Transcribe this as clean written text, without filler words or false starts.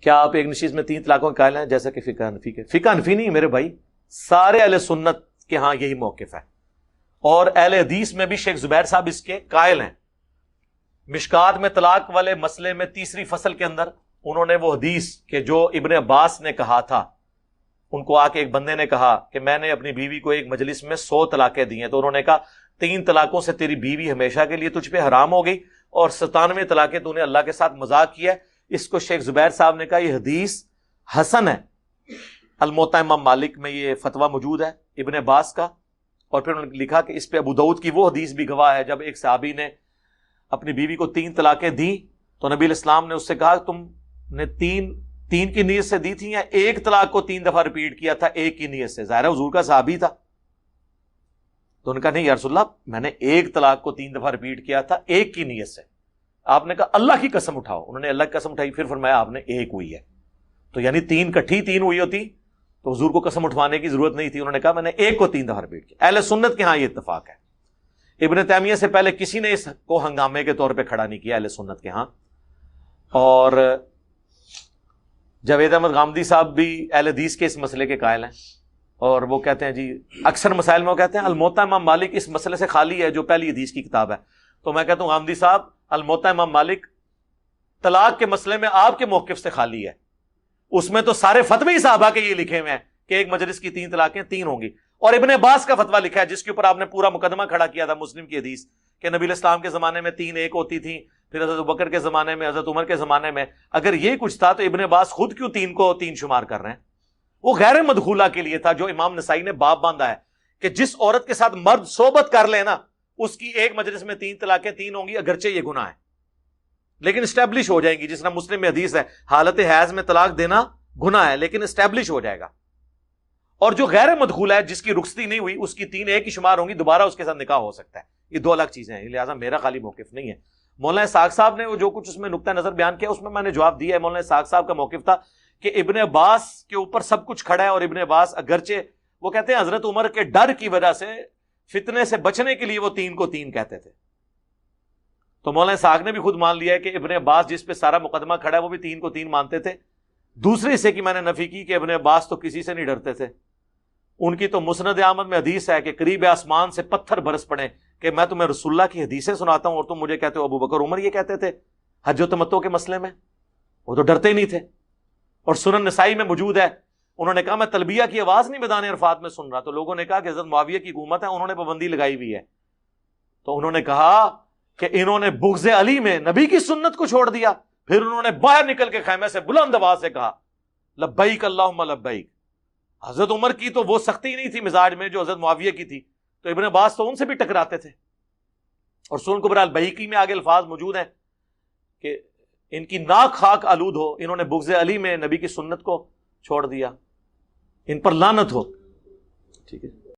کیا آپ ایک نشست میں 3 طلاقوں کے قائل ہیں جیسا کہ فقہ حنفی کے؟ فقہ حنفی نہیں میرے بھائی، سارے اہل سنت کے ہاں یہی موقف ہے، اور اہل حدیث میں بھی شیخ زبیر صاحب اس کے قائل ہیں۔ مشکات میں طلاق والے مسئلے میں تیسری فصل کے اندر انہوں نے وہ حدیث کہ جو ابن عباس نے کہا تھا، ان کو آ کے ایک بندے نے کہا کہ میں نے اپنی بیوی کو ایک مجلس میں 100 طلاقیں دی ہیں، تو انہوں نے کہا 3 طلاقوں سے تیری بیوی ہمیشہ کے لیے تجھ پہ حرام ہو گئی، اور 97 طلاقیں تو نے اللہ کے ساتھ مذاق کیا ہے۔ اس کو شیخ زبیر صاحب نے کہا یہ حدیث حسن ہے۔ الموطا امام مالک میں یہ فتویٰ موجود ہے ابن عباس کا، اور پھر انہوں نے لکھا کہ اس پہ ابو داؤد کی وہ حدیث بھی گواہ ہے جب ایک صحابی نے اپنی بیوی کو 3 طلاقیں دیں تو نبی علیہ السلام نے اس سے کہا تم نے تین کی نیت سے دی تھی یا ایک طلاق کو 3 دفعہ ریپیٹ کیا تھا ایک کی نیت سے؟ ظاہر ہے حضور کا صحابی تھا، تو ان کا نہیں یا رسول اللہ میں نے ایک طلاق کو 3 دفعہ ریپیٹ کیا تھا ایک کی نیت سے۔ آپ نے کہا اللہ کی قسم اٹھاؤ، انہوں نے اللہ کی قسم اٹھائی، پھر فرمایا آپ نے ایک ہوئی ہے، تو یعنی 3 کٹھی 3 ہوئی ہوتی تو حضور کو قسم اٹھوانے کی ضرورت نہیں تھی، انہوں نے کہا میں نے ایک کو 3 دفعہ ریپیٹ کیا۔ اہل سنت کے ہاں یہ اتفاق ہے، ابن تیمیہ سے پہلے کسی نے اس کو ہنگامے کے طور پہ کھڑا نہیں کیا اہل سنت کے ہاں۔ اور جاوید احمد غامدی صاحب بھی اہل حدیث کے اس مسئلے کے قائل ہیں، اور وہ کہتے ہیں جی اکثر مسائل میں وہ کہتے ہیں الموطا امام مالک اس مسئلے سے خالی ہے جو پہلی حدیث کی کتاب ہے، تو میں کہتا ہوں غامدی صاحب الموطا امام مالک طلاق کے مسئلے میں آپ کے موقف سے خالی ہے، اس میں تو سارے فتوی صحابہ کے یہ لکھے ہوئے ہیں کہ ایک مجلس کی 3 طلاقیں 3 ہوں گی، اور ابن عباس کا فتویٰ لکھا ہے جس کے اوپر آپ نے پورا مقدمہ کھڑا کیا تھا مسلم کی حدیث کہ نبی علیہ السلام کے زمانے میں 3 ایک ہوتی تھیں، پھر حضرت ابوبکر کے زمانے میں، حضرت عمر کے زمانے میں۔ اگر یہ کچھ تھا تو ابن عباس خود کیوں 3 کو 3 شمار کر رہے ہیں؟ وہ غیر مدخولہ کے لیے تھا جو امام نسائی نے باب باندھا ہے کہ جس عورت کے ساتھ مرد صحبت کر لے نا اس کی ایک مجلس میں 3 طلاقیں 3 ہوں گی، اگرچہ یہ گناہ ہے لیکن اسٹیبلش ہو جائیں گی، جس طرح مسلم میں حدیث ہے حالت حیض میں طلاق دینا گناہ ہے لیکن اسٹیبلش ہو جائے گا۔ اور جو غیر مدخولہ ہے جس کی رخصتی نہیں ہوئی اس کی 3 ایک ہی شمار ہوں گی، دوبارہ اس کے ساتھ نکاح ہو سکتا ہے۔ یہ 2 الگ چیزیں ہیں، لہٰذا میرا خالی موقف نہیں ہے۔ مولانا اسحاق صاحب نے وہ جو کچھ اس میں نقطہ نظر بیان کیا اس میں نے جواب دیا ہے۔ مولانا اسحاق صاحب کا موقف تھا کہ ابن عباس کے اوپر سب کچھ کھڑا ہے، اور ابن عباس اگرچہ وہ کہتے ہیں حضرت عمر کے ڈر کی وجہ سے فتنے سے بچنے کے لیے وہ 3 کو 3 کہتے تھے، تو مولانا اسحاق نے بھی خود مان لیا ہے کہ ابن عباس جس پہ سارا مقدمہ کھڑا ہے وہ بھی 3 کو 3 مانتے تھے۔ دوسرے حصے کی میں نے نفی کی کہ ابن عباس تو کسی سے نہیں ڈرتے تھے، ان کی تو مسند احمد میں حدیث ہے کہ قریب آسمان سے پتھر برس پڑے کہ میں تمہیں رسول اللہ کی حدیثیں سناتا ہوں اور تم مجھے کہتے ہو ابو بکر عمر یہ کہتے تھے حج و تمتع کے مسئلے میں، وہ تو ڈرتے ہی نہیں تھے۔ اور سنن نسائی میں موجود ہے، انہوں نے کہا میں تلبیہ کی آواز نہیں میدان عرفات میں سن رہا، تو لوگوں نے کہا کہ حضرت معاویہ کی حکومت ہے انہوں نے پابندی لگائی ہوئی ہے، تو انہوں نے کہا کہ انہوں نے بغض علی میں نبی کی سنت کو چھوڑ دیا۔ پھر انہوں نے باہر نکل کے خیمے سے بلند آواز سے کہا لبیک اللہم لبیک۔ حضرت عمر کی تو وہ سختی نہیں تھی مزاج میں جو حضرت معاویہ کی تھی، تو ابن عباس تو ان سے بھی ٹکراتے تھے۔ اور سنن کبری البیہقی میں آگے الفاظ موجود ہیں کہ ان کی ناک خاک آلود ہو، انہوں نے بغض علی میں نبی کی سنت کو چھوڑ دیا، ان پر لعنت ہو۔ ٹھیک ہے۔